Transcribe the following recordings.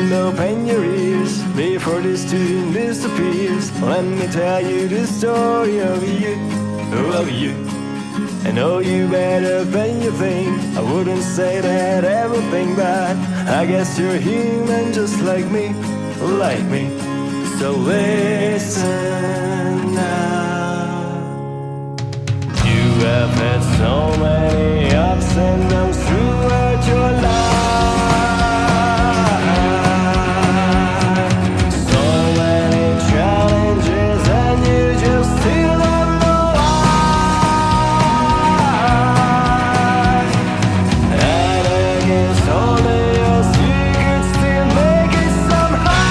friend, open your ears before this tune disappears. Let me tell you the story of you, of you. I know you better than you think. I wouldn't say that everything bad. I guess you're human just like me, like me. So listen now. You have had so many ups and downs throughout your life. So many challenges and you just still don't know why. And against all the odds you could still make it somehow.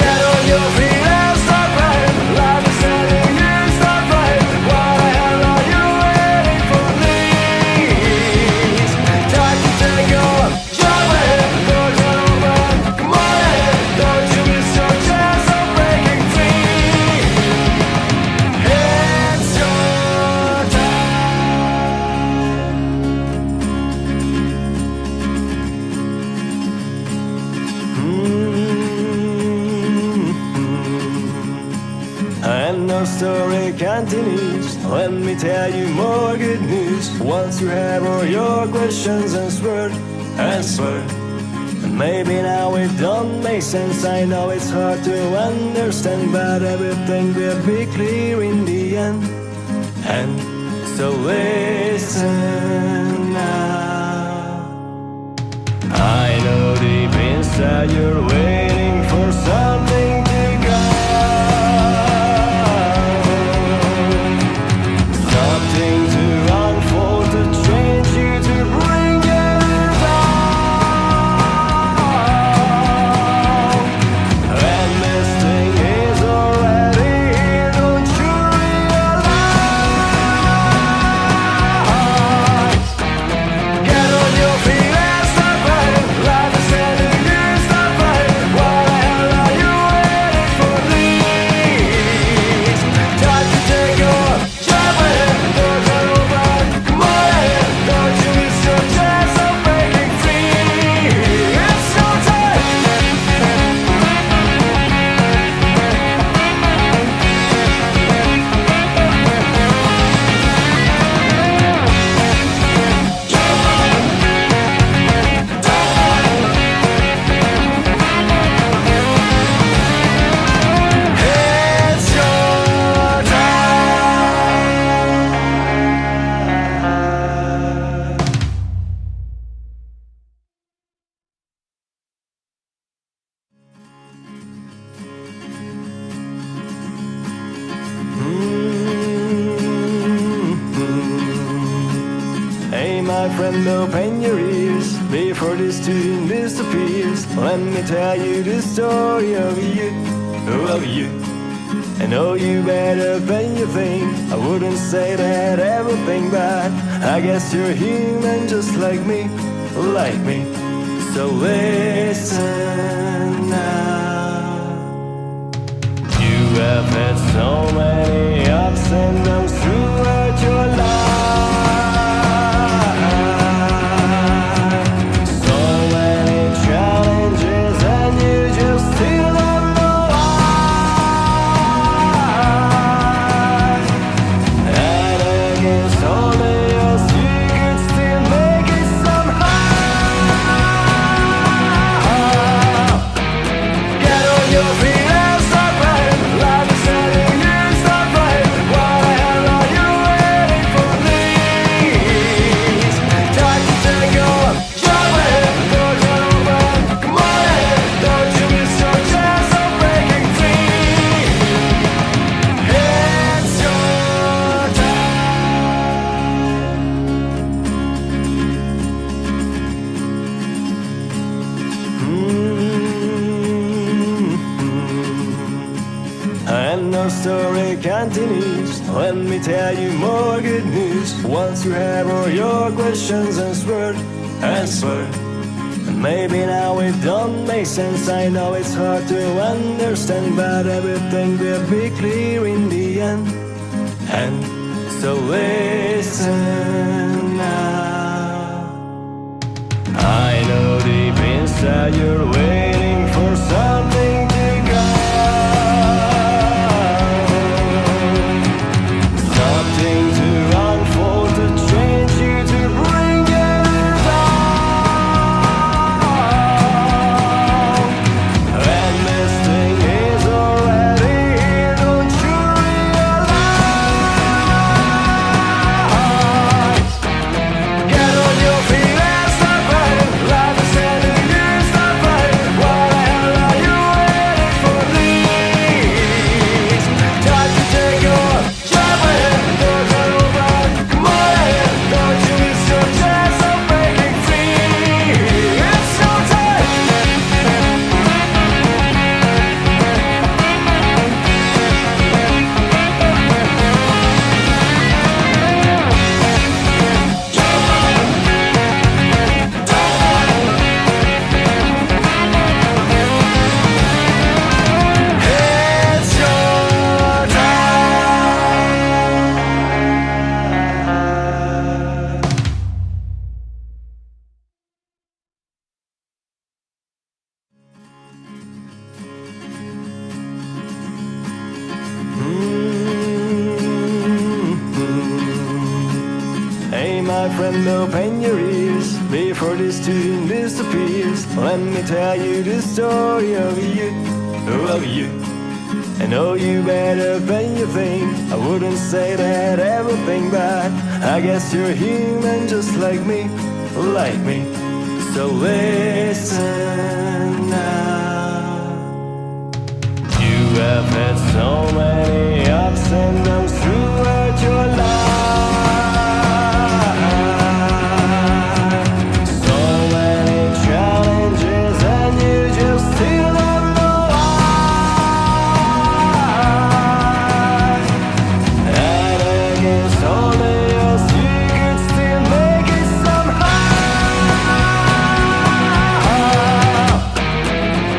Get on your feet and start right. Life is telling you start right. What the hell are you waiting for? Please, time to take on. Jump ahead, doors are open. Come on ahead, don't you miss your chance of breaking free. It's your And our story continues. Let me tell you more good news. Once you have all your questions answered, and maybe now it don't make sense. I know it's hard to understand, but everything will be clear in the end. And so listen now. I know deep inside you're waiting for something to go. Something to unfold, to change you, to bring you down. And this thing is already here, don't you realize? Get on your feet and start right. Life is telling you start right. What the hell are you waiting for? Please, time to take on. Jump ahead, doors are open. Come on ahead, don't you miss your chance of breaking free. It's your time. It's your time. Hey my friend, open your ears before this tune disappears. Let me tell you the story of you, of you. I know you better than you think. I wouldn't say that everything bad. I guess you're human just like me, like me. So listen now. You have had so many ups and downs throughout your life. So many challenges and you just still don't know why. And against all the odds you could still make it somehow. Get on your feet and start right. Life is telling you start right. What the hell are you waiting for? Please, time to take on. Jump ahead, doors are open. Come on ahead, don't you miss your chance of breaking free. It's your And our story continues. Let me tell you more good news. Once you have all your questions answered, and maybe now it don't make sense. I know it's hard to understand, but everything will be clear in the end. And so listen now. inside you're waiting for something to go. Something to unfold, to change you, to bring you down. And this thing is already here, don't you realize? Get on your feet and start fighting. Life is sending you, start fighting. What the hell are you waiting for? Please, time to take your job ahead. Doors are open, come on in. Don't you miss your chance of breaking free. It's your time. It's your time. Hey my friend, open your ears before this tune disappears. Let me tell you the story of you, of you. I know you better than you think. I wouldn't say that everything bad. I guess you're human just like me, like me. So listen now. You have had so many ups and downs throughout your life. So many challenges and you just still don't know why. And against all the odds you could still make it somehow.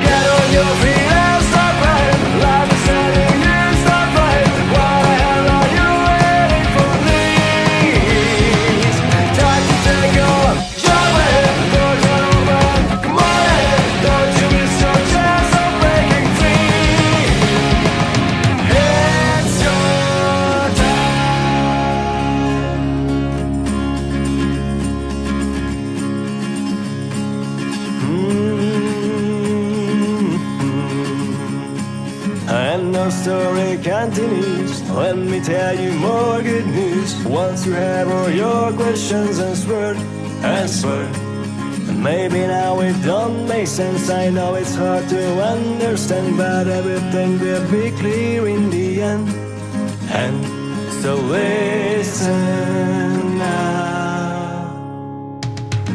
Get on your feet and start fighting. Life is sending you, start fighting. What the hell are you waiting for? Please, time to take your job ahead. Doors are open, come on in. Don't you miss your chance of breaking free. It's your And our story continues. Let me tell you more good news. Once you have all your questions answered, and maybe now it don't make sense. I know it's hard to understand, but everything will be clear in the end. And so listen now.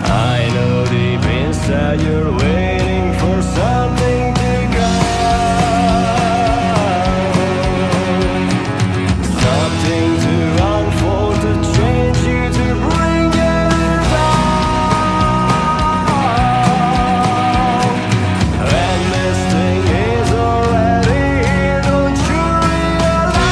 I know deep inside you're waiting for something to go. Something to unfold, to change you, to bring you down. And this thing is already here, don't you realize?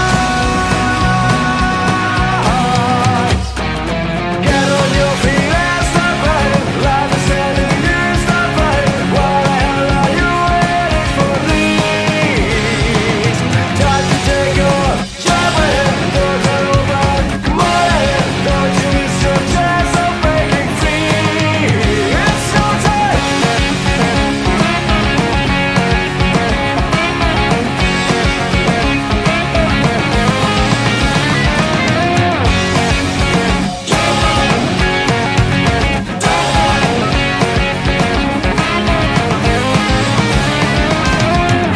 Get on your feet and start fighting. Life is sending you, start fighting. What the hell are you waiting for? Please, time to take your job ahead. Doors are open, come on in. Don't you miss your chance of breaking free. It's your time.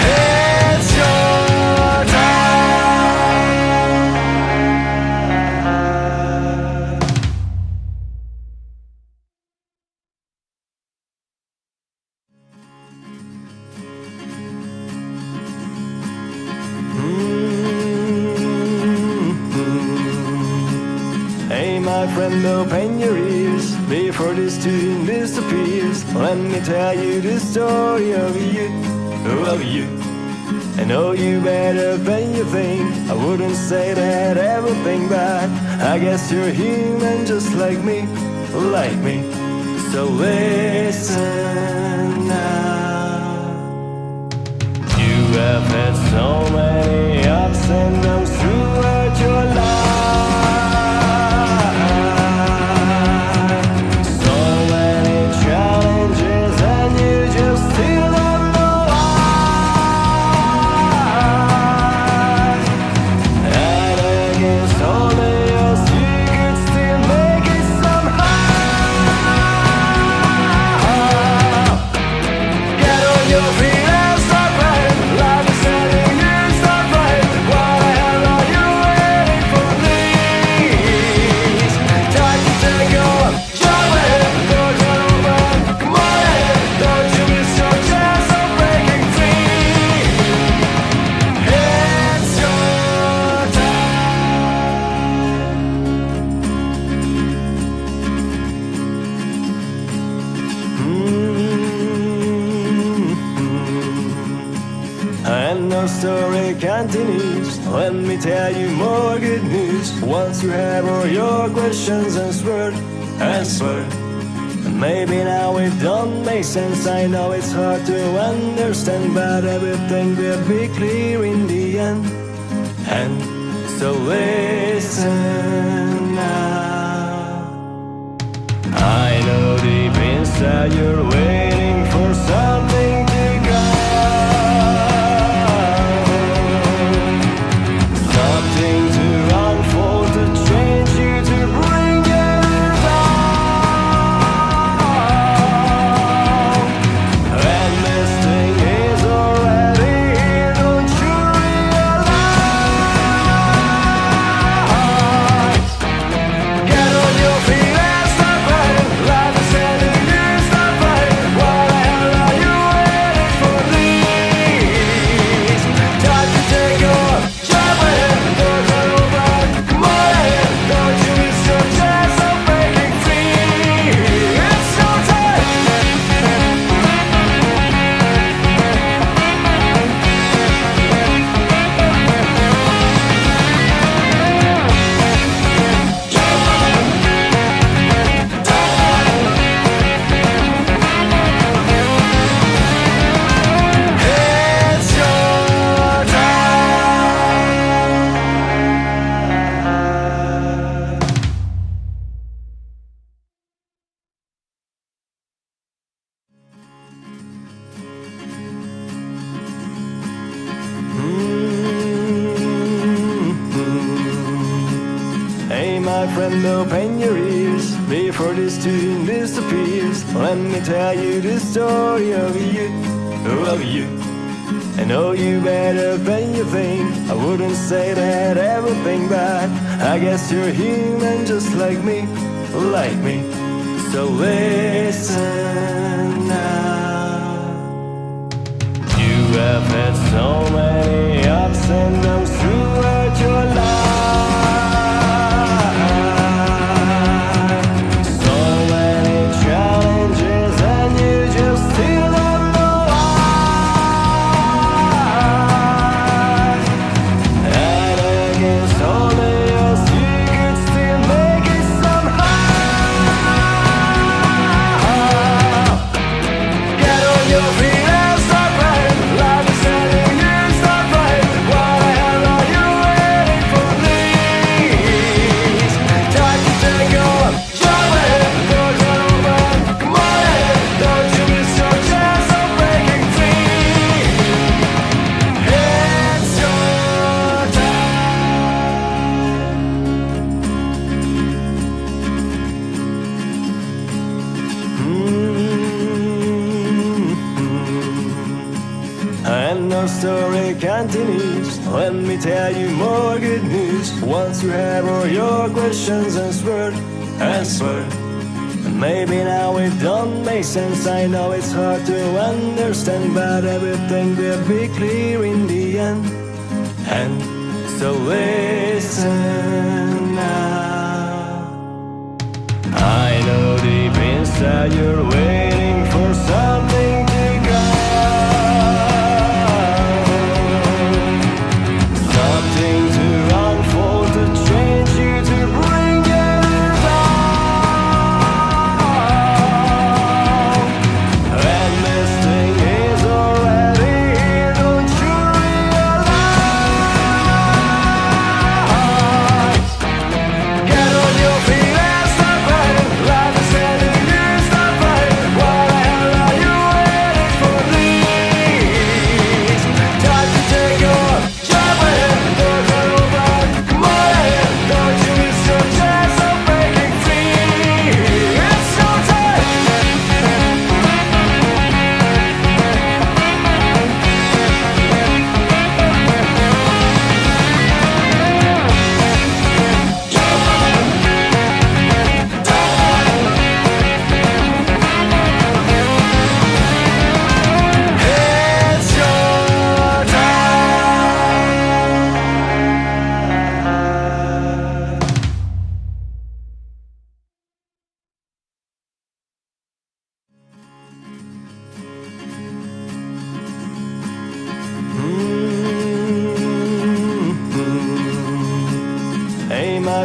It's your time. Hey my friend, open your ears before this tune disappears. Let me tell you the story of you, of you. I know you better than you think. I wouldn't say that everything bad. I guess you're human just like me, like me. So listen now. You have had so many ups and downs throughout your life. So many challenges and you just still don't know why. And against all the odds you could still make it somehow. Get on your feet and start running. Life is telling you start running. What the hell are you waiting for? Please, time to take your jump in. Don't run over. Come on in. Don't you miss your chance of breaking free. It's your And our story continues. Let me tell you more good news. Once you have all your questions answered. And maybe now it don't make sense. I know it's hard to understand, but everything will be clear in the end. And so listen now. I know deep inside you're waiting for something to go. Something to unfold, to change you, to bring you down. And this thing is already here, don't you realize? Get on your feet and start running. Life is telling you start running. What the hell are you waiting for? Please, time to take your jump in. Don't run over. Come on in. Don't you miss your chance of breaking free. It's your time. It's your time. Hey my friend, open your ears before this tune disappears. Let me tell you the story of you. I know you better than you think. I wouldn't say that everything, but I guess you're human just like me. So listen now. You have had so many ups and downs throughout your life. So many challenges and you just still don't know why. And against all the odds you could still make it somehow. Get on your feet and start running. Life is telling you start running. What the hell are you waiting for? Please, time to take your jump in. Don't run over. Come on in. Don't you miss your chance of breaking free. It's your And our story continues. Let me tell you more good news. Once you have all your questions answered. And maybe now it don't make sense. I know it's hard to understand, but everything will be clear in the end. And so listen now. I know deep inside you're waiting for something to go. Something to unfold, to change you, to bring you down.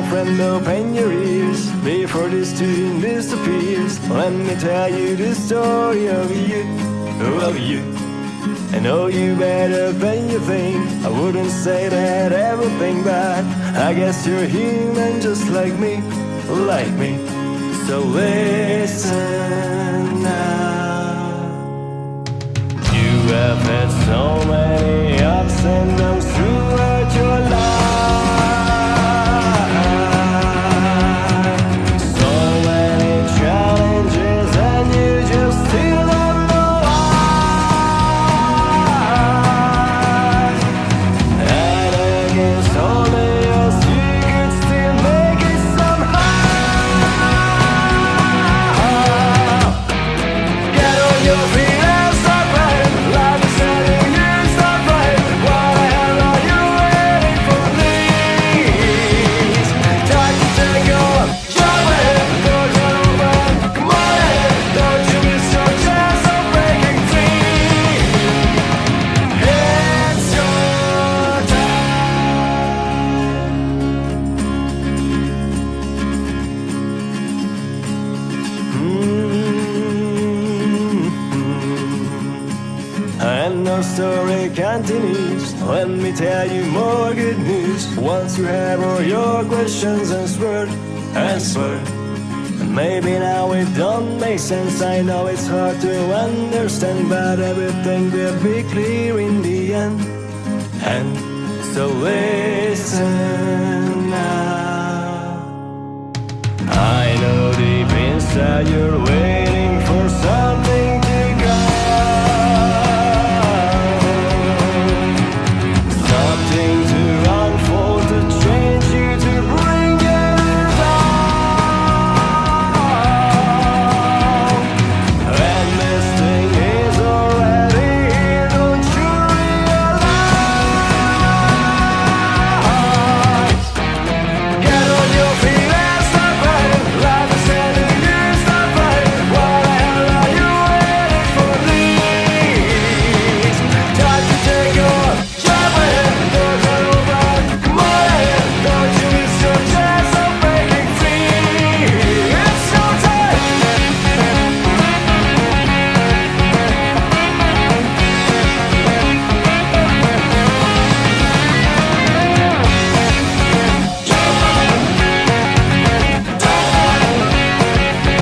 friend, open your ears before this tune disappears. Let me tell you the story of you, of you. I know you better than you think. I wouldn't say that everything, but I guess you're human just like me, like me. So listen now. You have had so many ups and downs throughout your life. So many challenges and you just still don't know why. And against all the odds you could still make it somehow. Get on your feet and start running. Life is telling you stop running. What the hell are you waiting for? Please, time to take on. Jump in, don't run over. Come on in, don't you miss your chance of breaking free. It's your And our story continues. Let me tell you more good news. Once you have all your questions answered, and maybe now it don't make sense. I know it's hard to understand, but everything will be clear in the end. And so listen now. I know deep inside you